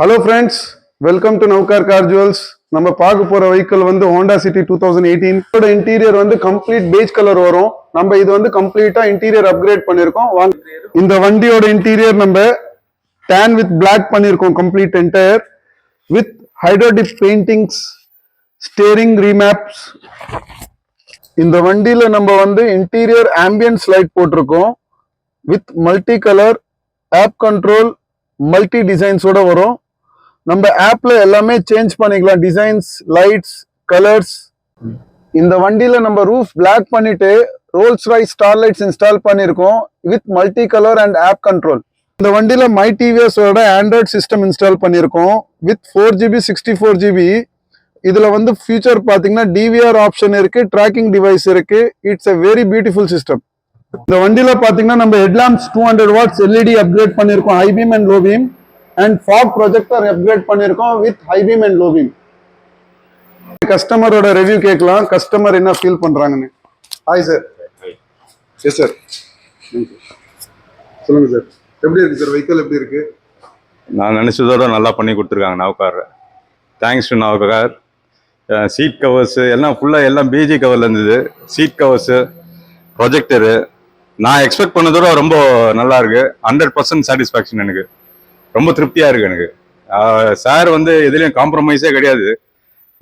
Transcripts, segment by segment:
Hello friends, welcome to Navkar Car Jewels. நம்ம பார்க்க போற வெஹிக்கிள் வந்து Honda City 2018. இதோட இன்டீரியர் வந்து கம்ப்ளீட் beige கலர் வரும். நம்ம இது வந்து கம்ப்ளீட்டா இன்டீரியர் அப்கிரேட் பண்ணிருக்கோம். இந்த வண்டியோட இன்டீரியர் நம்ம tan with black பண்ணிருக்கோம் complete entire with hydrodip paintings, steering remaps. இந்த வண்டியில நம்ம வந்து இன்டீரியர் ஆம்பியன்ஸ் லைட் போட்டிருக்கோம் with multi color app control multi டிசைன்ஸோட வரும். நம்ம ஆப்ல எல்லாமே சேஞ்ச் பண்ணிக்கலாம், டிசைன்ஸ், லைட்ஸ், கலர்ஸ். இந்த வண்டியில நம்ம ரூஃப் பிளாக் பண்ணிட்டு Rolls Royce star lights install பண்ணிருக்கோம் with multi colour and app control. இந்த வண்டியில மை டிவிஎஸோட ஆண்ட்ராய்ட் சிஸ்டம் இன்ஸ்டால் பண்ணிருக்கோம் வித் 4GB 64GB. இதுல வந்து ஃபியூச்சர் பாத்தீங்கன்னா டிவிஆர் ஆப்ஷன் இருக்கு, ட்ராக்கிங் டிவைஸ் இருக்கு. It's a very beautiful system. இந்த வண்டியில பாத்தீங்கன்னா நம்ம ஹெட்லாம்ப்ஸ் 200 வாட்ஸ் எல்இடி அப்கிரேட் பண்ணிருக்கோம், high beam and low beam. And fog projector upgrade பண்ணிருக்கோம் with high beam and low beam. கஸ்டமரோட ரிவ்யூ கேட்கலாம், கஸ்டமர் என்ன ஃபீல் பண்றாங்கன்னு. Hi sir. எஸ் சார், சொல்லுங்க சார். எப்படி இருக்கு சார் வெஹிக்கிள், எப்படி இருக்கு? நான் நினச்சதோட நல்லா பண்ணி கொடுத்துருக்காங்க Navakar. Thanks to Navakar. Seat covers எல்லாம் ஃபுல்லாக எல்லாம் பிஜி கவரில் இருந்தது. சீட் கவர்ஸு, ப்ரொஜெக்டரு நான் எக்ஸ்பெக்ட் பண்ணதோட ரொம்ப நல்லா இருக்கு. 100% சாட்டிஸ்ஃபேக்ஷன். எனக்கு ரொம்ப திருப்தியாக இருக்குது. எனக்கு சார் வந்து எதுலேயும் காம்ப்ரமைஸே கிடையாது,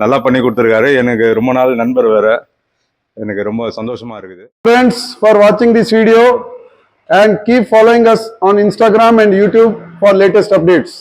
நல்லா பண்ணி கொடுத்துருக்காரு. எனக்கு ரொம்ப நாள் நண்பர் வேற, எனக்கு ரொம்ப சந்தோஷமா இருக்குது. Friends, for watching this video and keep following us on Instagram and YouTube for latest updates.